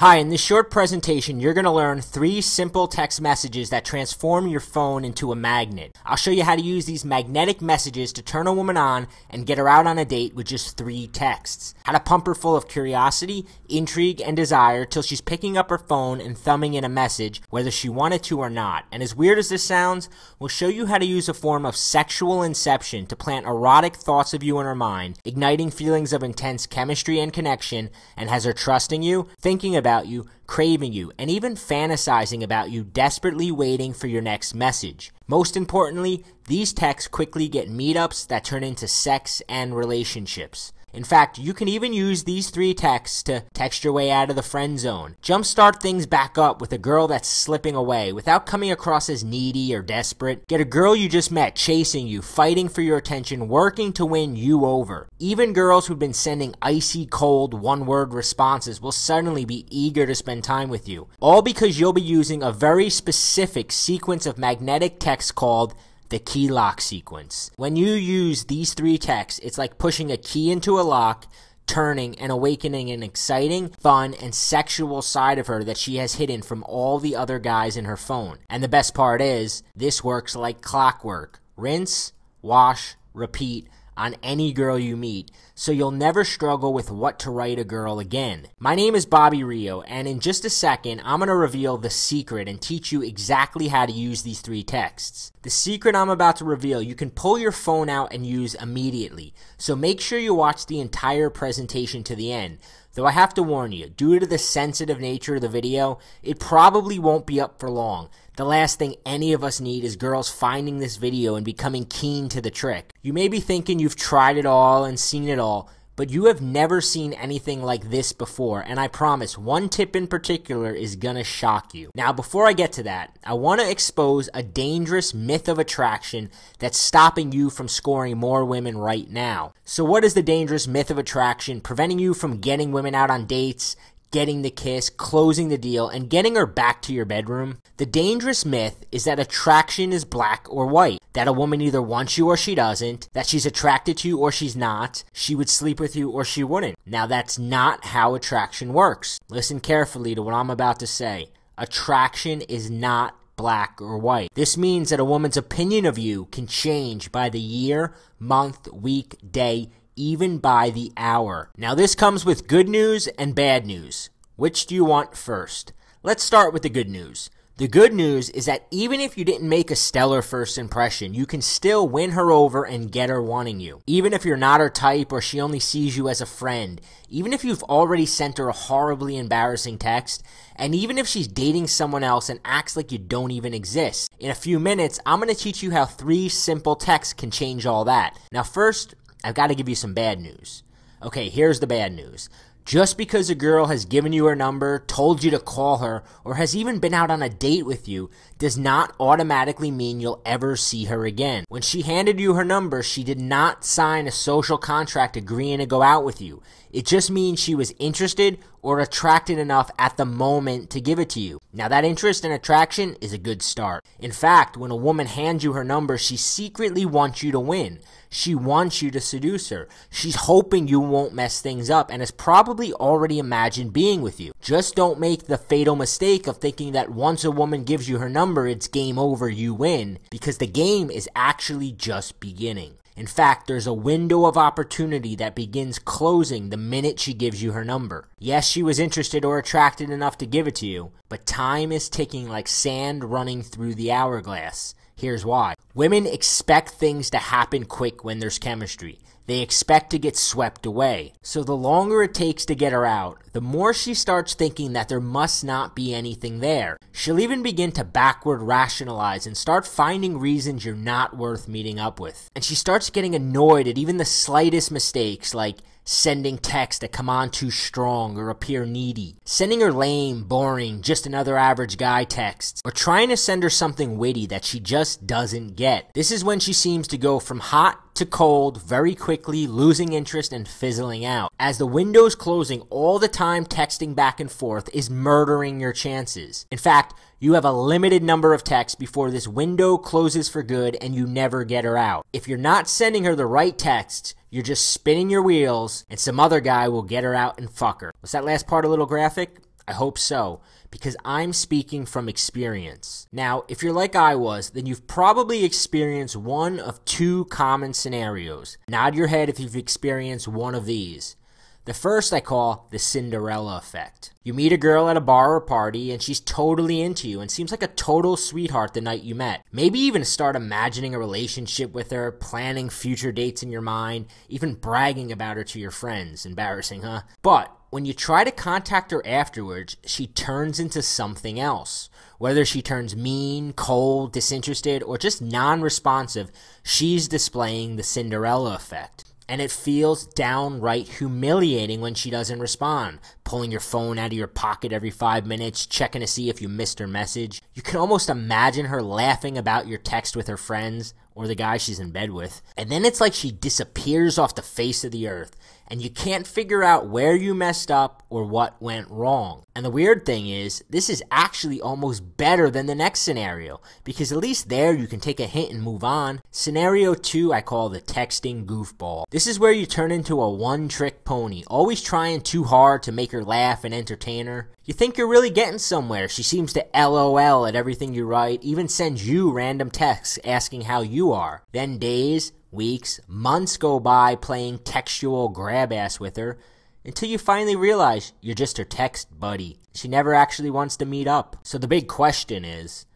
Hi, in this short presentation, you're going to learn 3 simple text messages that transform your phone into a magnet. I'll show you how to use these magnetic messages to turn a woman on and get her out on a date with just 3 texts. How to pump her full of curiosity, intrigue, and desire till she's picking up her phone and thumbing in a message, whether she wanted to or not. And as weird as this sounds, we'll show you how to use a form of sexual inception to plant erotic thoughts of you in her mind, igniting feelings of intense chemistry and connection, and has her trusting you, thinking about you, craving you, and even fantasizing about you, desperately waiting for your next message. Most importantly, these texts quickly get meetups that turn into sex and relationships. In fact, you can even use these 3 texts to text your way out of the friend zone. Jumpstart things back up with a girl that's slipping away without coming across as needy or desperate. Get a girl you just met chasing you, fighting for your attention, working to win you over. Even girls who've been sending icy cold one-word responses will suddenly be eager to spend time with you. All because you'll be using a very specific sequence of magnetic texts called the key lock sequence. When you use these 3 texts, it's like pushing a key into a lock, turning and awakening an exciting, fun, and sexual side of her that she has hidden from all the other guys in her phone. And the best part is, this works like clockwork. Rinse, wash, repeat on any girl you meet, so you'll never struggle with what to write a girl again. My name is Bobby Rio, and in just a second, I'm going to reveal the secret and teach you exactly how to use these 3 texts. The secret I'm about to reveal, you can pull your phone out and use immediately, so make sure you watch the entire presentation to the end. Though I have to warn you, due to the sensitive nature of the video, it probably won't be up for long. The last thing any of us need is girls finding this video and becoming keen to the trick. You may be thinking you've tried it all and seen it all, but you have never seen anything like this before, and I promise one tip in particular is gonna shock you. Now, before I get to that, I want to expose a dangerous myth of attraction that's stopping you from scoring more women right now. So what is the dangerous myth of attraction preventing you from getting women out on dates, getting the kiss, closing the deal, and getting her back to your bedroom? The dangerous myth is that attraction is black or white, that a woman either wants you or she doesn't, that she's attracted to you or she's not, she would sleep with you or she wouldn't. Now, that's not how attraction works. Listen carefully to what I'm about to say. Attraction is not black or white. This means that a woman's opinion of you can change by the year, month, week, day, even by the hour. Now, this comes with good news and bad news. Which do you want first? Let's start with the good news. The good news is that even if you didn't make a stellar first impression, you can still win her over and get her wanting you. Even if you're not her type or she only sees you as a friend, even if you've already sent her a horribly embarrassing text, and even if she's dating someone else and acts like you don't even exist. In a few minutes, I'm going to teach you how 3 simple texts can change all that. Now, first, I've got to give you some bad news. Okay, here's the bad news. Just because a girl has given you her number, told you to call her, or has even been out on a date with you, does not automatically mean you'll ever see her again. When she handed you her number, she did not sign a social contract agreeing to go out with you. It just means she was interested or attracted enough at the moment to give it to you. Now, that interest and attraction is a good start. In fact, when a woman hands you her number, she secretly wants you to win. She wants you to seduce her. She's hoping you won't mess things up and has probably already imagined being with you. Just don't make the fatal mistake of thinking that once a woman gives you her number, it's game over, you win, because the game is actually just beginning. In fact, there's a window of opportunity that begins closing the minute she gives you her number. Yes, she was interested or attracted enough to give it to you, but time is ticking like sand running through the hourglass. Here's why. Women expect things to happen quick when there's chemistry. They expect to get swept away. So the longer it takes to get her out, the more she starts thinking that there must not be anything there. She'll even begin to backward rationalize and start finding reasons you're not worth meeting up with. And she starts getting annoyed at even the slightest mistakes, like sending texts that come on too strong or appear needy, sending her lame, boring, just another average guy texts, or trying to send her something witty that she just doesn't get. This is when she seems to go from hot to cold very quickly, losing interest and fizzling out. As the window's closing, all the time texting back and forth is murdering your chances. In fact, you have a limited number of texts before this window closes for good and you never get her out. If you're not sending her the right texts, you're just spinning your wheels and some other guy will get her out and fuck her. Was that last part a little graphic? I hope so, because I'm speaking from experience. Now, if you're like I was, then you've probably experienced one of two common scenarios. Nod your head if you've experienced one of these. The first I call the Cinderella effect. You meet a girl at a bar or party and she's totally into you and seems like a total sweetheart the night you met. Maybe even start imagining a relationship with her, planning future dates in your mind, even bragging about her to your friends. Embarrassing, huh? But when you try to contact her afterwards, she turns into something else. Whether she turns mean, cold, disinterested, or just non-responsive, she's displaying the Cinderella effect. And it feels downright humiliating when she doesn't respond, pulling your phone out of your pocket every 5 minutes, checking to see if you missed her message. You can almost imagine her laughing about your text with her friends, or the guy she's in bed with. And then it's like she disappears off the face of the earth, and you can't figure out where you messed up or what went wrong. And the weird thing is, this is actually almost better than the next scenario, because at least there you can take a hint and move on. Scenario 2 I call the texting goofball. This is where you turn into a one-trick pony, always trying too hard to make her laugh and entertain her. You think you're really getting somewhere. She seems to LOL at everything you write, even sends you random texts asking how you are. Then days, weeks, months go by playing textual grab-ass with her, until you finally realize you're just her text buddy. She never actually wants to meet up. So the big question is,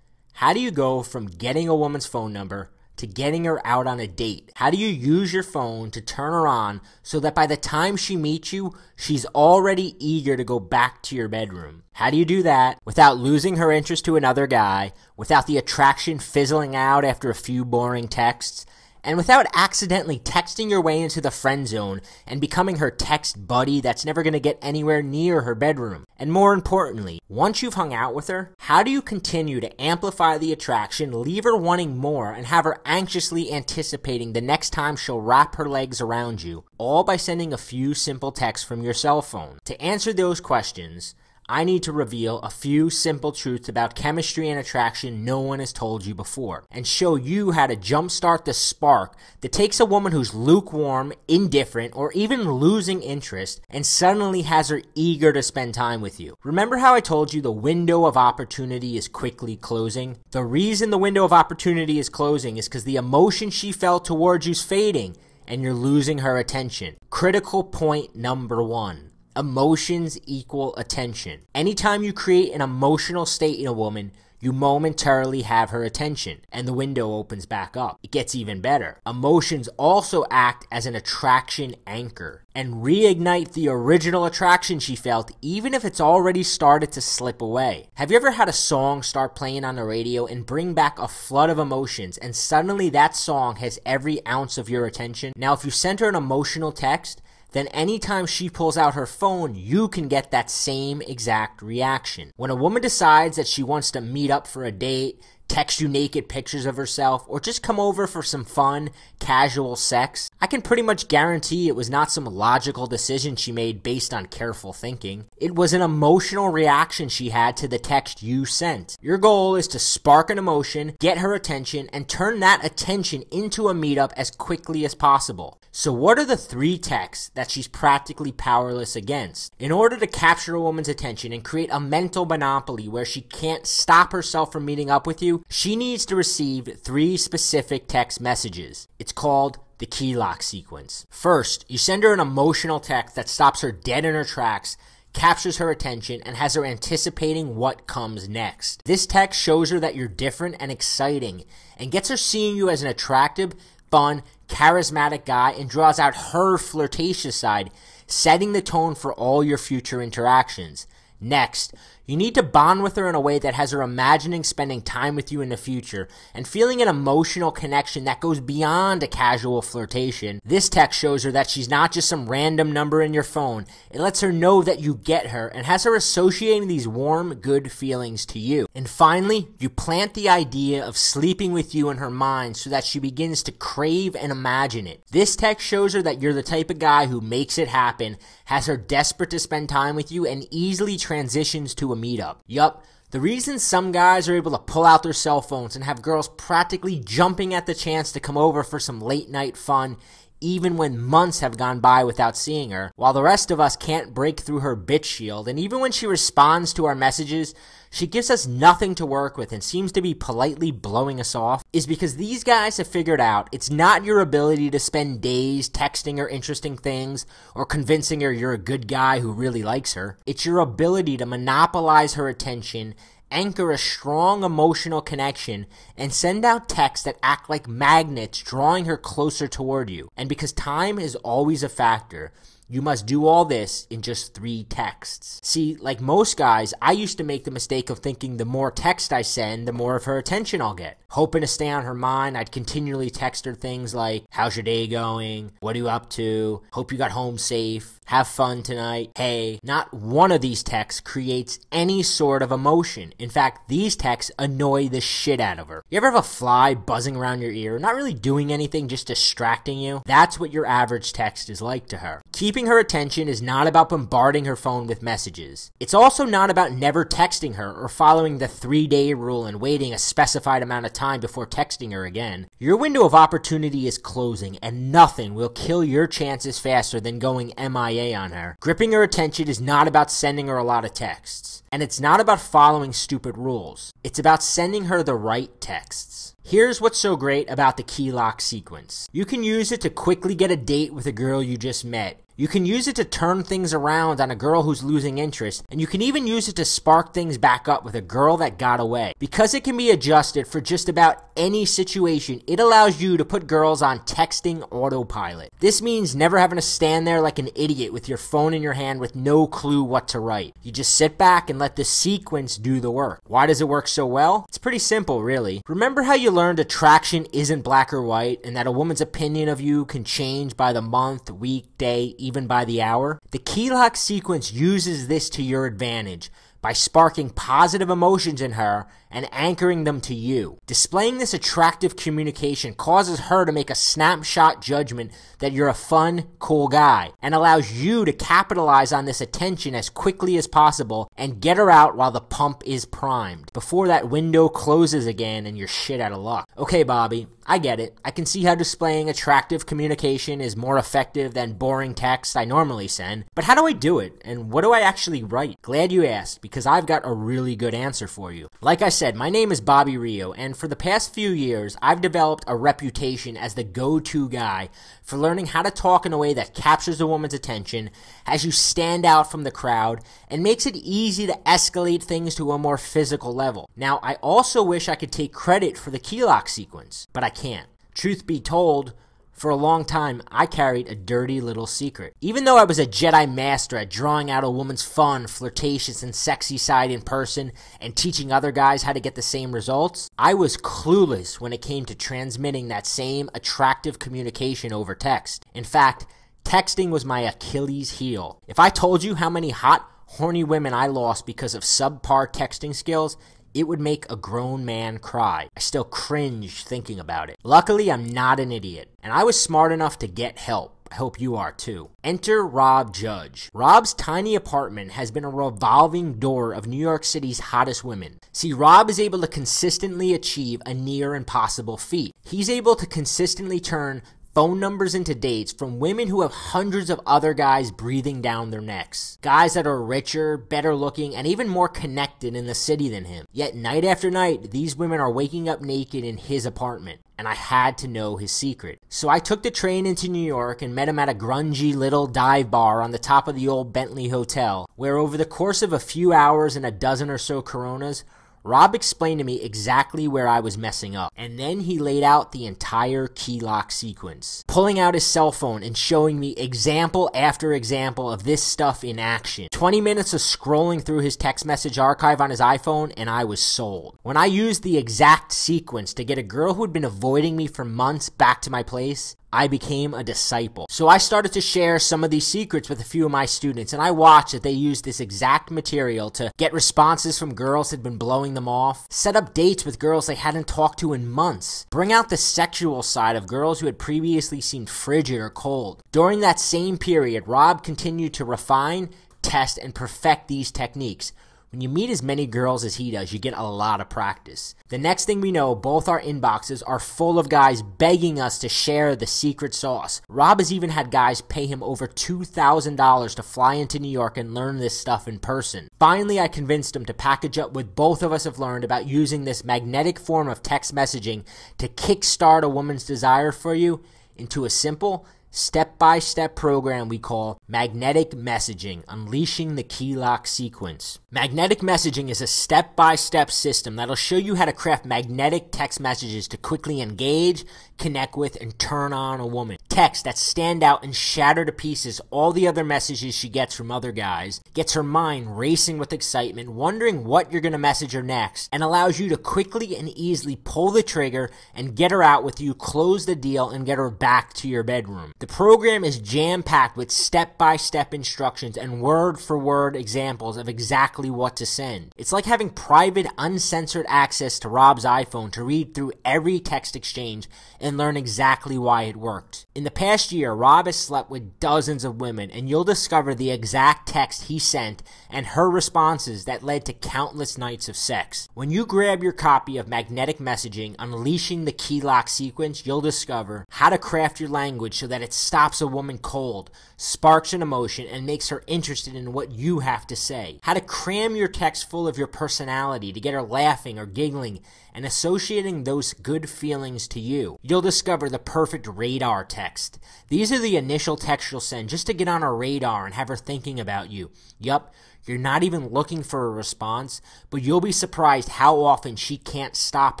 how do you go from getting a woman's phone number to getting her out on a date? How do you use your phone to turn her on so that by the time she meets you, she's already eager to go back to your bedroom? How do you do that without losing her interest to another guy, without the attraction fizzling out after a few boring texts, and without accidentally texting your way into the friend zone and becoming her text buddy that's never going to get anywhere near her bedroom? And more importantly, once you've hung out with her, how do you continue to amplify the attraction, leave her wanting more, and have her anxiously anticipating the next time she'll wrap her legs around you, all by sending a few simple texts from your cell phone? To answer those questions, I need to reveal a few simple truths about chemistry and attraction no one has told you before, and show you how to jumpstart the spark that takes a woman who's lukewarm, indifferent, or even losing interest and suddenly has her eager to spend time with you. Remember how I told you the window of opportunity is quickly closing? The reason the window of opportunity is closing is because the emotion she felt towards you's fading and you're losing her attention. Critical point number 1. Emotions equal attention. Anytime you create an emotional state in a woman, you momentarily have her attention, and the window opens back up. It gets even better. Emotions also act as an attraction anchor and reignite the original attraction she felt, even if it's already started to slip away. Have you ever had a song start playing on the radio and bring back a flood of emotions, and suddenly that song has every ounce of your attention? Now, if you send her an emotional text, then anytime she pulls out her phone, you can get that same exact reaction. When a woman decides that she wants to meet up for a date, text you naked pictures of herself, or just come over for some fun, casual sex, I can pretty much guarantee it was not some logical decision she made based on careful thinking. It was an emotional reaction she had to the text you sent. Your goal is to spark an emotion, get her attention, and turn that attention into a meetup as quickly as possible. So what are the 3 texts that she's practically powerless against? In order to capture a woman's attention and create a mental monopoly where she can't stop herself from meeting up with you, she needs to receive 3 specific text messages. It's called the key lock sequence. First, you send her an emotional text that stops her dead in her tracks, captures her attention, and has her anticipating what comes next. This text shows her that you're different and exciting, and gets her seeing you as an attractive, fun, charismatic guy, and draws out her flirtatious side, setting the tone for all your future interactions. Next, you need to bond with her in a way that has her imagining spending time with you in the future and feeling an emotional connection that goes beyond a casual flirtation. This text shows her that she's not just some random number in your phone. It lets her know that you get her and has her associating these warm, good feelings to you. And finally, you plant the idea of sleeping with you in her mind so that she begins to crave and imagine it. This text shows her that you're the type of guy who makes it happen, has her desperate to spend time with you, and easily transitions to a meetup. Yup, the reason some guys are able to pull out their cell phones and have girls practically jumping at the chance to come over for some late night fun even when months have gone by without seeing her, while the rest of us can't break through her bitch shield. And even when she responds to our messages, she gives us nothing to work with and seems to be politely blowing us off, is because these guys have figured out it's not your ability to spend days texting her interesting things or convincing her you're a good guy who really likes her. It's your ability to monopolize her attention, anchor a strong emotional connection, and send out texts that act like magnets, drawing her closer toward you. And because time is always a factor, you must do all this in just 3 texts. See, like most guys, I used to make the mistake of thinking the more text I send, the more of her attention I'll get. Hoping to stay on her mind, I'd continually text her things like, how's your day going? What are you up to? Hope you got home safe. Have fun tonight. Hey, not one of these texts creates any sort of emotion. In fact, these texts annoy the shit out of her. You ever have a fly buzzing around your ear, not really doing anything, just distracting you? That's what your average text is like to her. Keeping her attention is not about bombarding her phone with messages. It's also not about never texting her or following the 3-day rule and waiting a specified amount of time before texting her again. Your window of opportunity is closing, and nothing will kill your chances faster than going MIA on her. Gripping her attention is not about sending her a lot of texts. And it's not about following stupid rules. It's about sending her the right texts. Here's what's so great about the key lock sequence. You can use it to quickly get a date with a girl you just met. You can use it to turn things around on a girl who's losing interest, and you can even use it to spark things back up with a girl that got away. Because it can be adjusted for just about any situation, it allows you to put girls on texting autopilot. This means never having to stand there like an idiot with your phone in your hand with no clue what to write. You just sit back and let the sequence do the work. Why does it work so well? It's pretty simple, really. Remember how you learned attraction isn't black or white, and that a woman's opinion of you can change by the month, week, day, even by the hour? The key lock sequence uses this to your advantage by sparking positive emotions in her and anchoring them to you. Displaying this attractive communication causes her to make a snapshot judgment that you're a fun, cool guy, and allows you to capitalize on this attention as quickly as possible and get her out while the pump is primed, before that window closes again and you're shit out of luck. Okay, Bobby, I get it. I can see how displaying attractive communication is more effective than boring text I normally send, but how do I do it? And what do I actually write? Glad you asked, because I've got a really good answer for you. Like I said, my name is Bobby Rio, and for the past few years, I've developed a reputation as the go-to guy for learning how to talk in a way that captures a woman's attention, has you stand out from the crowd, and makes it easy to escalate things to a more physical level. Now, I also wish I could take credit for the key lock sequence, but I can't. Truth be told, for a long time, I carried a dirty little secret. Even though I was a Jedi master at drawing out a woman's fun, flirtatious, and sexy side in person and teaching other guys how to get the same results, I was clueless when it came to transmitting that same attractive communication over text. In fact, texting was my Achilles heel. If I told you how many hot, horny women I lost because of subpar texting skills, it would make a grown man cry. I still cringe thinking about it. Luckily, I'm not an idiot, and I was smart enough to get help. I hope you are too. Enter Rob Judge. Rob's tiny apartment has been a revolving door of New York City's hottest women. See, Rob is able to consistently achieve a near impossible feat. He's able to consistently turn phone numbers into dates from women who have hundreds of other guys breathing down their necks. Guys that are richer, better looking, and even more connected in the city than him. Yet night after night, these women are waking up naked in his apartment. And I had to know his secret. So I took the train into New York and met him at a grungy little dive bar on the top of the old Bentley Hotel, where over the course of a few hours and a dozen or so Coronas, Rob explained to me exactly where I was messing up, and then he laid out the entire key lock sequence, pulling out his cell phone and showing me example after example of this stuff in action. 20 minutes of scrolling through his text message archive on his iPhone, and I was sold. When I used the exact sequence to get a girl who had been avoiding me for months back to my place, I became a disciple. So I started to share some of these secrets with a few of my students, and I watched that they used this exact material to get responses from girls that had been blowing them off, set up dates with girls they hadn't talked to in months, bring out the sexual side of girls who had previously seemed frigid or cold. During that same period, Rob continued to refine, test, and perfect these techniques, When you meet as many girls as he does, you get a lot of practice. The next thing we know, both our inboxes are full of guys begging us to share the secret sauce. Rob has even had guys pay him over $2,000 to fly into New York and learn this stuff in person. Finally, I convinced him to package up what both of us have learned about using this magnetic form of text messaging to kickstart a woman's desire for you into a simple, step-by-step program we call Magnetic Messaging, Unleashing the Key Lock Sequence. Magnetic Messaging is a step-by-step system that'll show you how to craft magnetic text messages to quickly engage, connect with, and turn on a woman. Text that stand out and shatter to pieces all the other messages she gets from other guys, gets her mind racing with excitement, wondering what you're going to message her next, and allows you to quickly and easily pull the trigger and get her out with you, close the deal, and get her back to your bedroom. The program is jam-packed with step-by-step instructions and word-for-word examples of exactly what to send. It's like having private, uncensored access to Rob's iPhone to read through every text exchange and learn exactly why it worked. In the past year, Rob has slept with dozens of women, and you'll discover the exact text he sent and her responses that led to countless nights of sex. When you grab your copy of Magnetic Messaging, Unleashing the Key Lock Sequence, you'll discover how to craft your language so that it stops a woman cold, sparks an emotion, and makes her interested in what you have to say. How to cram your text full of your personality to get her laughing or giggling and associating those good feelings to you. You'll discover the perfect radar text. These are the initial texts you'll send just to get on her radar and have her thinking about you. Yup, you're not even looking for a response, but you'll be surprised how often she can't stop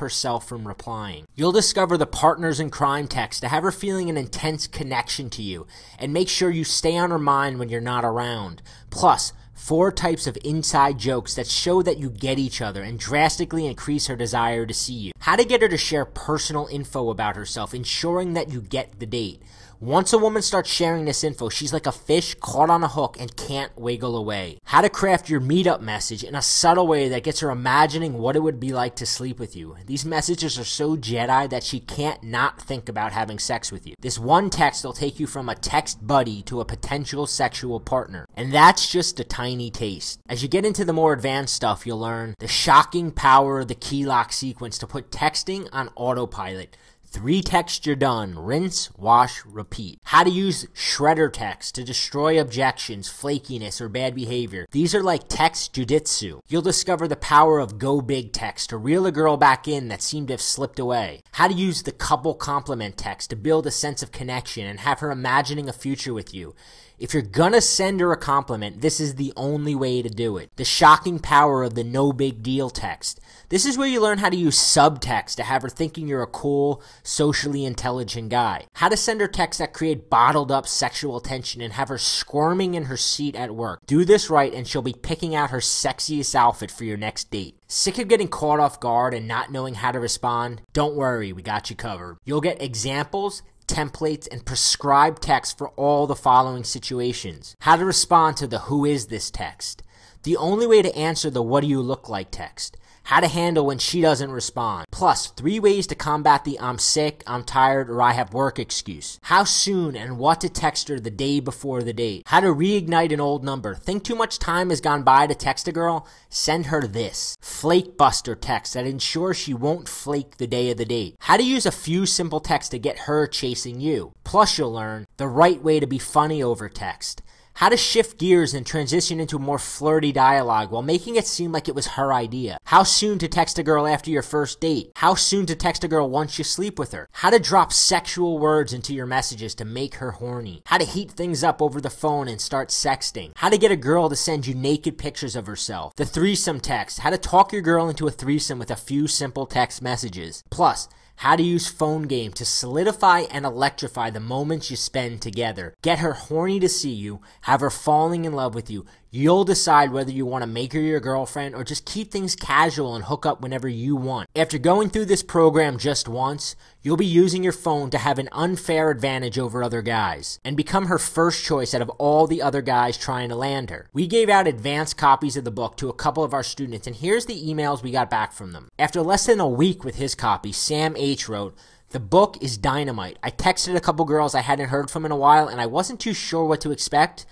herself from replying. You'll discover the partners in crime text to have her feeling an intense connection to you and make sure you stay on her mind when you're not around. Plus, 4 types of inside jokes that show that you get each other and drastically increase her desire to see you. How to get her to share personal info about herself, ensuring that you get the date. Once a woman starts sharing this info, she's like a fish caught on a hook and can't wiggle away. How to craft your meetup message in a subtle way that gets her imagining what it would be like to sleep with you. These messages are so Jedi that she can't not think about having sex with you. This one text will take you from a text buddy to a potential sexual partner. And that's just a tiny taste. As you get into the more advanced stuff, you'll learn the shocking power of the key lock sequence to put texting on autopilot. 3 texts, you're done. Rinse, wash, repeat. How to use shredder text to destroy objections, flakiness, or bad behavior. These are like text jujitsu. You'll discover the power of go big text to reel a girl back in that seemed to have slipped away. How to use the couple compliment text to build a sense of connection and have her imagining a future with you. If you're gonna send her a compliment, this is the only way to do it. The shocking power of the no big deal text. This is where you learn how to use subtext to have her thinking you're a cool, socially intelligent guy. How to send her texts that create bottled up sexual tension and have her squirming in her seat at work. Do this right and she'll be picking out her sexiest outfit for your next date. Sick of getting caught off guard and not knowing how to respond? Don't worry, we got you covered. You'll get examples, templates, and prescribed text for all the following situations. How to respond to the who is this text. The only way to answer the what do you look like text. How to handle when she doesn't respond. Plus, 3 ways to combat the I'm sick, I'm tired, or I have work excuse. How soon and what to text her the day before the date. How to reignite an old number. Think too much time has gone by to text a girl? Send her this. Flake buster text that ensures she won't flake the day of the date. How to use a few simple texts to get her chasing you. Plus, you'll learn the right way to be funny over text. How to shift gears and transition into a more flirty dialogue while making it seem like it was her idea. How soon to text a girl after your first date. How soon to text a girl once you sleep with her. How to drop sexual words into your messages to make her horny. How to heat things up over the phone and start sexting. How to get a girl to send you naked pictures of herself. The threesome text. How to talk your girl into a threesome with a few simple text messages. Plus, how to use phone game to solidify and electrify the moments you spend together. Get her horny to see you, have her falling in love with you. You'll decide whether you want to make her your girlfriend or just keep things casual and hook up whenever you want. After going through this program just once, you'll be using your phone to have an unfair advantage over other guys and become her first choice out of all the other guys trying to land her. We gave out advanced copies of the book to a couple of our students, and here's the emails we got back from them. After less than a week with his copy, Sam H. wrote, "The book is dynamite. I texted a couple girls I hadn't heard from in a while and I wasn't too sure what to expect.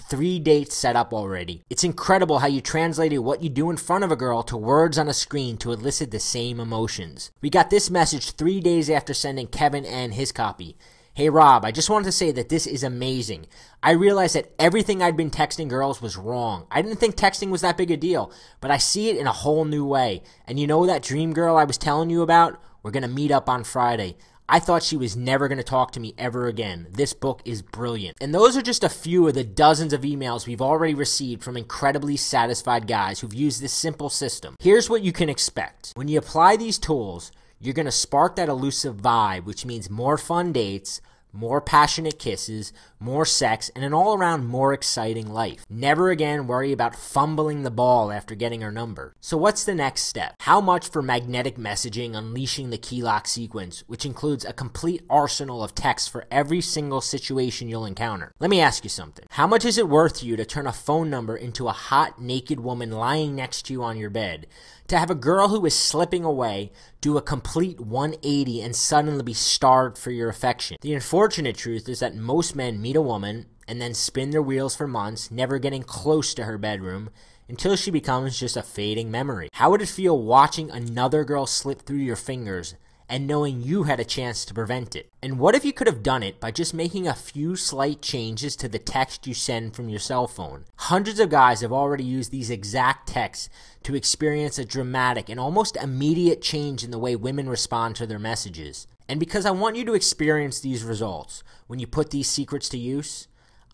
3 dates set up already. It's incredible how you translated what you do in front of a girl to words on a screen to elicit the same emotions. We got this message 3 days after sending Kevin N his copy. Hey Rob, I just wanted to say that this is amazing. I realized that everything I'd been texting girls was wrong. I didn't think texting was that big a deal, but I see it in a whole new way. And you know that dream girl I was telling you about? We're going to meet up on Friday. I thought she was never going to talk to me ever again. This book is brilliant. And those are just a few of the dozens of emails we've already received from incredibly satisfied guys who've used this simple system. Here's what you can expect. When you apply these tools, you're going to spark that elusive vibe, which means more fun dates, more passionate kisses, more sex, and an all-around more exciting life. Never again worry about fumbling the ball after getting her number. So what's the next step? How much for magnetic messaging unleashing the key lock sequence, which includes a complete arsenal of texts for every single situation you'll encounter? Let me ask you something. How much is it worth to you to turn a phone number into a hot, naked woman lying next to you on your bed? To have a girl who is slipping away do a complete 180 and suddenly be starved for your affection? The unfortunate truth is that most men meet a woman and then spin their wheels for months, never getting close to her bedroom, until she becomes just a fading memory. How would it feel watching another girl slip through your fingers and knowing you had a chance to prevent it? And what if you could have done it by just making a few slight changes to the text you send from your cell phone? Hundreds of guys have already used these exact texts to experience a dramatic and almost immediate change in the way women respond to their messages. And because I want you to experience these results when you put these secrets to use,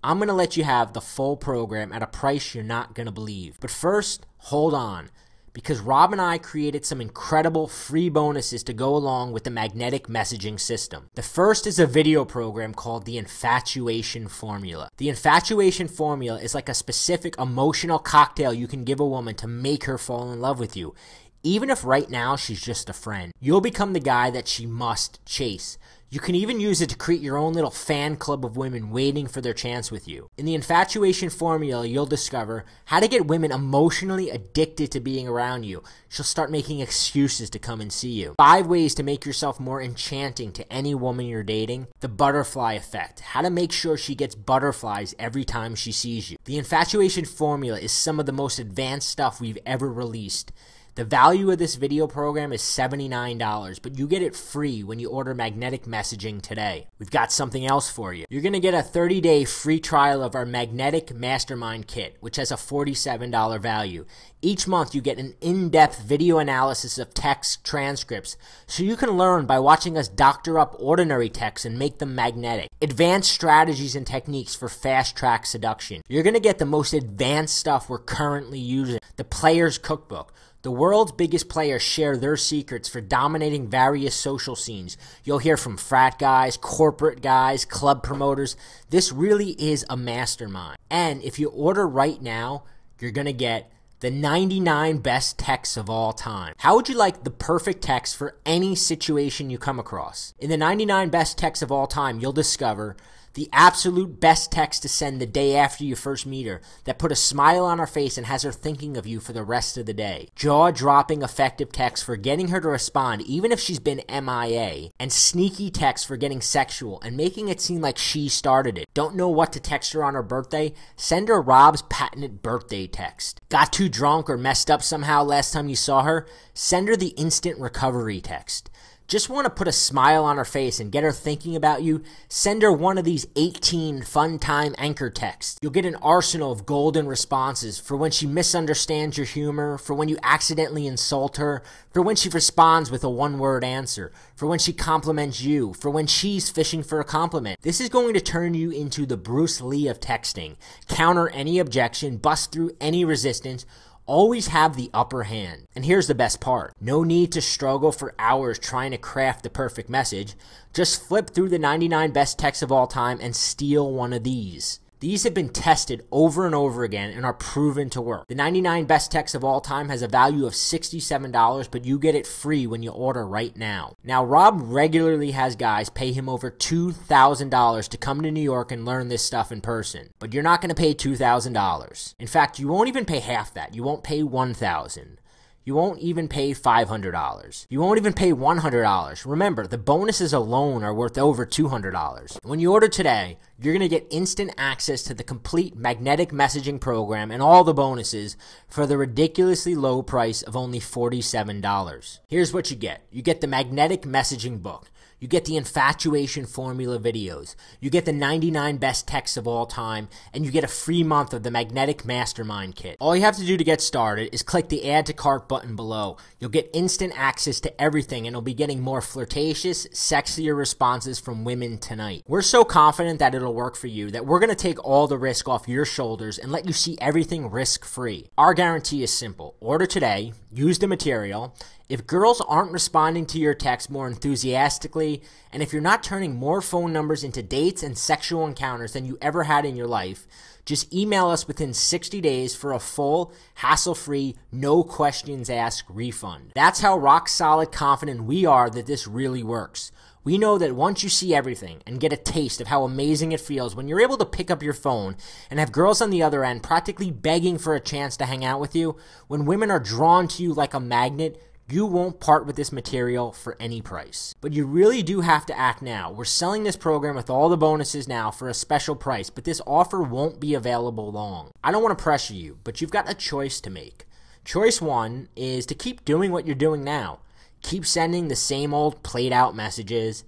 I'm going to let you have the full program at a price you're not going to believe. But first, hold on, because Rob and I created some incredible free bonuses to go along with the magnetic messaging system. The first is a video program called the Infatuation Formula. The Infatuation Formula is like a specific emotional cocktail you can give a woman to make her fall in love with you, even if right now she's just a friend. You'll become the guy that she must chase. You can even use it to create your own little fan club of women waiting for their chance with you. In the Infatuation Formula, you'll discover how to get women emotionally addicted to being around you. She'll start making excuses to come and see you. 5 ways to make yourself more enchanting to any woman you're dating. The butterfly effect. How to make sure she gets butterflies every time she sees you. The Infatuation Formula is some of the most advanced stuff we've ever released. The value of this video program is $79, but you get it free when you order magnetic messaging today. We've got something else for you. You're going to get a 30-day free trial of our Magnetic Mastermind Kit, which has a $47 value. Each month you get an in-depth video analysis of text transcripts, so you can learn by watching us doctor up ordinary texts and make them magnetic. Advanced strategies and techniques for fast-track seduction. You're going to get the most advanced stuff we're currently using. The Player's Cookbook. The world's biggest players share their secrets for dominating various social scenes. You'll hear from frat guys, corporate guys, club promoters. This really is a mastermind. And if you order right now, you're going to get the 99 best texts of all time. How would you like the perfect text for any situation you come across? In the 99 best texts of all time, you'll discover the absolute best text to send the day after you first meet her that put a smile on her face and has her thinking of you for the rest of the day. Jaw-dropping effective text for getting her to respond even if she's been MIA. And sneaky text for getting sexual and making it seem like she started it. Don't know what to text her on her birthday? Send her Rob's patented birthday text. Got too drunk or messed up somehow last time you saw her? Send her the instant recovery text. Just want to put a smile on her face and get her thinking about you? Send her one of these 18 fun time anchor texts. You'll get an arsenal of golden responses for when she misunderstands your humor, for when you accidentally insult her, for when she responds with a one-word answer, for when she compliments you, for when she's fishing for a compliment. This is going to turn you into the Bruce Lee of texting. Counter any objection, bust through any resistance, always have the upper hand. And here's the best part. No need to struggle for hours trying to craft the perfect message. Just flip through the 99 best texts of all time and steal one of these. These have been tested over and over again and are proven to work. The 99 best texts of all time has a value of $67, but you get it free when you order right now. Now, Rob regularly has guys pay him over $2,000 to come to New York and learn this stuff in person. But you're not going to pay $2,000. In fact, you won't even pay half that. You won't pay $1,000. You won't even pay $500. You won't even pay $100. Remember, the bonuses alone are worth over $200. When you order today, you're going to get instant access to the complete magnetic messaging program and all the bonuses for the ridiculously low price of only $47. Here's what you get. You get the magnetic messaging book. You get the infatuation formula videos. You get the 99 best texts of all time, and you get a free month of the magnetic mastermind kit. All you have to do to get started is click the add to cart button below. You'll get instant access to everything, and you'll be getting more flirtatious, sexier responses from women tonight. We're so confident that it'll work for you that we're going to take all the risk off your shoulders and let you see everything risk-free. Our guarantee is simple. Order today, use the material. If girls aren't responding to your text more enthusiastically, and if you're not turning more phone numbers into dates and sexual encounters than you ever had in your life, just email us within 60 days for a full, hassle-free, no questions asked refund. That's how rock solid confident we are that this really works. We know that once you see everything and get a taste of how amazing it feels when you're able to pick up your phone and have girls on the other end practically begging for a chance to hang out with you, when women are drawn to you like a magnet, you won't part with this material for any price. But you really do have to act now. We're selling this program with all the bonuses now for a special price, but this offer won't be available long. I don't want to pressure you, but you've got a choice to make. Choice one is to keep doing what you're doing now. Keep sending the same old played out messages.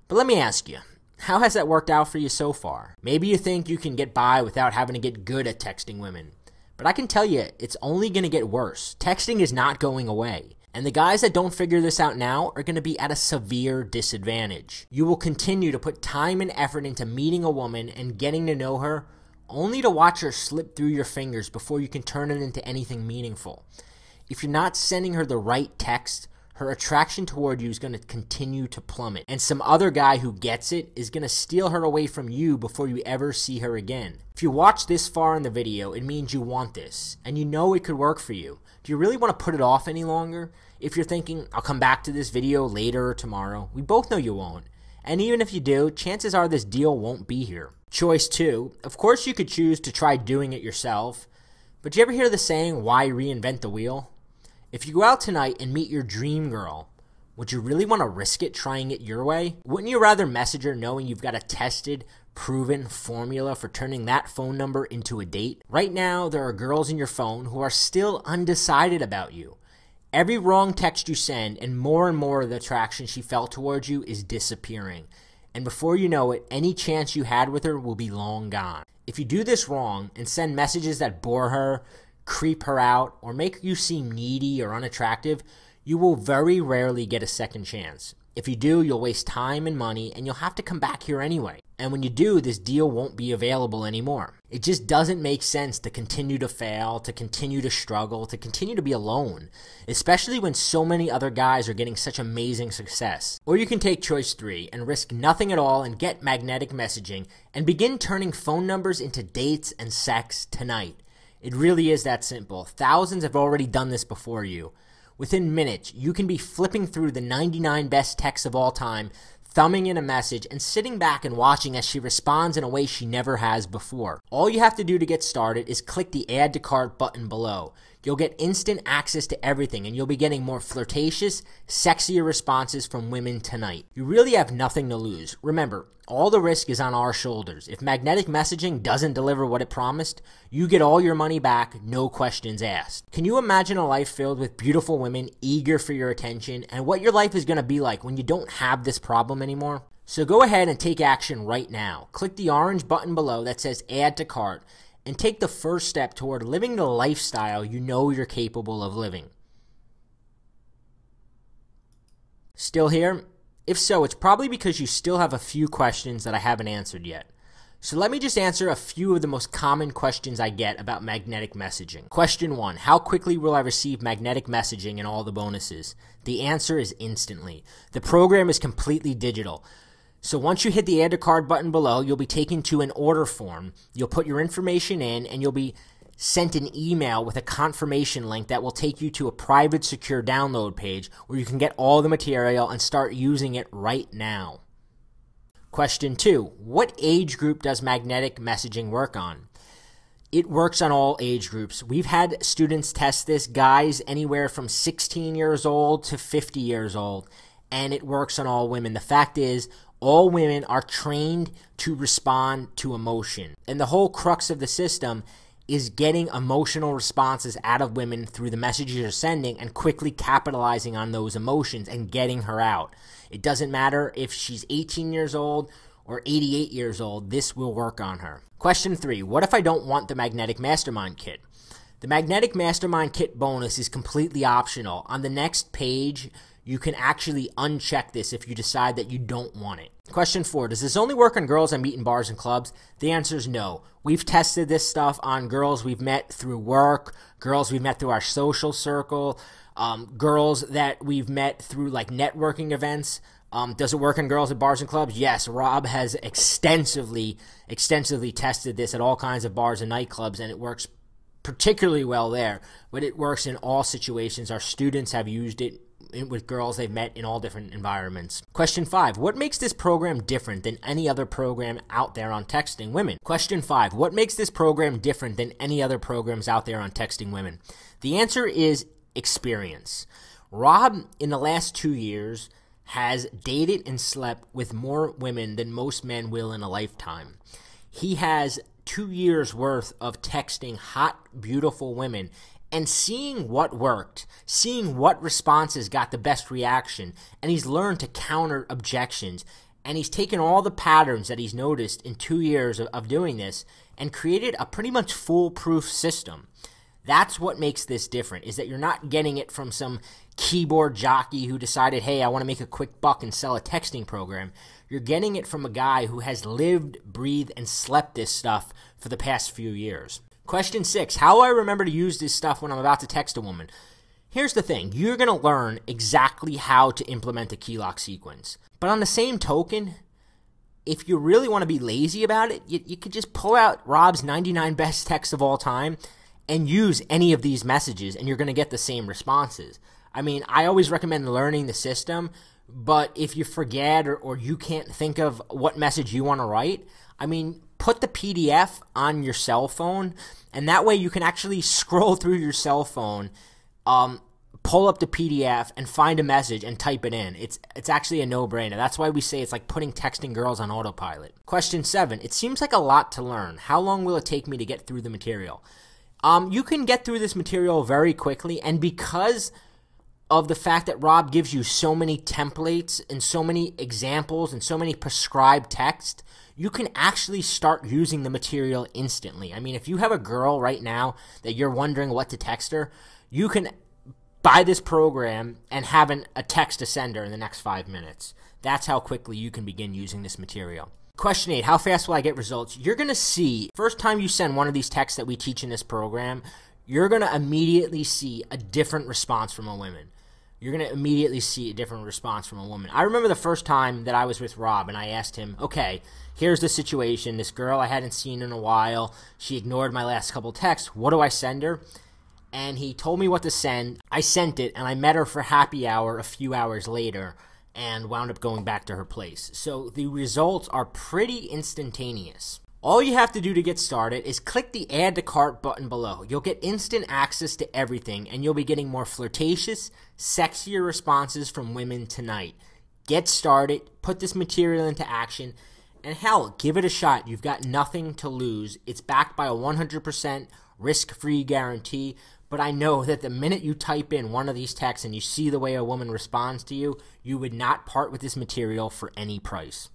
But let me ask you, how has that worked out for you so far? Maybe you think you can get by without having to get good at texting women. But I can tell you, it's only going to get worse. Texting is not going away. And the guys that don't figure this out now are going to be at a severe disadvantage. You will continue to put time and effort into meeting a woman and getting to know her, only to watch her slip through your fingers before you can turn it into anything meaningful. If you're not sending her the right text, her attraction toward you is going to continue to plummet. And some other guy who gets it is going to steal her away from you before you ever see her again. If you watch this far in the video, it means you want this, and you know it could work for you. Do you really want to put it off any longer? If you're thinking, I'll come back to this video later or tomorrow, we both know you won't. And even if you do, chances are this deal won't be here. Choice two, of course you could choose to try doing it yourself, but do you ever hear the saying, why reinvent the wheel? If you go out tonight and meet your dream girl, would you really want to risk it trying it your way? Wouldn't you rather message her knowing you've got a tested, proven formula for turning that phone number into a date? Right now, there are girls in your phone who are still undecided about you. Every wrong text you send and more of the attraction she felt towards you is disappearing. And before you know it, any chance you had with her will be long gone. If you do this wrong and send messages that bore her, creep her out, or make you seem needy or unattractive, you will very rarely get a second chance. If you do, you'll waste time and money, and you'll have to come back here anyway. And when you do, this deal won't be available anymore. It just doesn't make sense to continue to fail, to continue to struggle, to continue to be alone, especially when so many other guys are getting such amazing success. Or you can take choice three and risk nothing at all and get magnetic messaging and begin turning phone numbers into dates and sex tonight. It really is that simple. Thousands have already done this before you. Within minutes, you can be flipping through the 99 best texts of all time, thumbing in a message, and sitting back and watching as she responds in a way she never has before. All you have to do to get started is click the Add to Cart button below. You'll get instant access to everything, and you'll be getting more flirtatious, sexier responses from women tonight. You really have nothing to lose. Remember, all the risk is on our shoulders. If magnetic messaging doesn't deliver what it promised, you get all your money back, no questions asked. Can you imagine a life filled with beautiful women eager for your attention, and what your life is going to be like when you don't have this problem anymore? So go ahead and take action right now. Click the orange button below that says Add to Cart, and take the first step toward living the lifestyle you know you're capable of living. Still here? If so, it's probably because you still have a few questions that I haven't answered yet. So let me just answer a few of the most common questions I get about magnetic messaging. Question 1, how quickly will I receive magnetic messaging and all the bonuses? The answer is instantly. The program is completely digital. So once you hit the Add to Cart button below, you'll be taken to an order form. You'll put your information in, and you'll be sent an email with a confirmation link that will take you to a private, secure download page where you can get all the material and start using it right now. Question 2, what age group does magnetic messaging work on? It works on all age groups. We've had students test this, guys anywhere from 16 years old to 50 years old, and it works on all women. The fact is, all women are trained to respond to emotion, and the whole crux of the system is getting emotional responses out of women through the messages you're sending and quickly capitalizing on those emotions and getting her out. It doesn't matter if she's 18 years old or 88 years old, this will work on her. Question 3, what if I don't want the Magnetic Mastermind Kit? The Magnetic Mastermind Kit bonus is completely optional. On the next page, you can actually uncheck this if you decide that you don't want it. Question 4, does this only work on girls I meet in bars and clubs? The answer is no. We've tested this stuff on girls we've met through work, girls we've met through our social circle, girls that we've met through like networking events. Does it work on girls at bars and clubs? Yes, Rob has extensively tested this at all kinds of bars and nightclubs, and it works particularly well there, but it works in all situations. Our students have used it with girls they've met in all different environments. Question 5, what makes this program different than any other program out there on texting women? Question 5, what makes this program different than any other programs out there on texting women? The answer is experience. Rob, in the last 2 years, has dated and slept with more women than most men will in a lifetime. He has 2 years worth of texting hot, beautiful women and seeing what worked, seeing what responses got the best reaction, and he's learned to counter objections, and he's taken all the patterns that he's noticed in 2 years of doing this and created a pretty much foolproof system. That's what makes this different, is that you're not getting it from some keyboard jockey who decided, hey, I want to make a quick buck and sell a texting program. You're getting it from a guy who has lived, breathed, and slept this stuff for the past few years. Question 6, how do I remember to use this stuff when I'm about to text a woman? Here's the thing, you're going to learn exactly how to implement a key lock sequence. But on the same token, if you really want to be lazy about it, you could just pull out Rob's 99 best texts of all time and use any of these messages, and you're going to get the same responses. I mean, I always recommend learning the system, but if you forget or you can't think of what message you want to write, I mean, put the PDF on your cell phone, and that way you can actually scroll through your cell phone, pull up the PDF, and find a message and type it in. It's actually a no-brainer. That's why we say it's like putting texting girls on autopilot. Question 7, it seems like a lot to learn. How long will it take me to get through the material? You can get through this material very quickly, and because of the fact that Rob gives you so many templates and so many examples and so many prescribed text, you can actually start using the material instantly. I mean, if you have a girl right now that you're wondering what to text her, you can buy this program and have a text to send her in the next 5 minutes. That's how quickly you can begin using this material. Question 8, how fast will I get results? You're going to see, first time you send one of these texts that we teach in this program, you're going to immediately see a different response from a woman. You're going to immediately see a different response from a woman. I remember the first time that I was with Rob and I asked him, okay, here's the situation. This girl I hadn't seen in a while. She ignored my last couple texts. What do I send her? And he told me what to send. I sent it, and I met her for happy hour a few hours later and wound up going back to her place. So the results are pretty instantaneous. All you have to do to get started is click the Add to Cart button below. You'll get instant access to everything, and you'll be getting more flirtatious, sexier responses from women tonight. Get started, put this material into action, and hell, give it a shot. You've got nothing to lose. It's backed by a 100% risk-free guarantee, but I know that the minute you type in one of these texts and you see the way a woman responds to you, you would not part with this material for any price.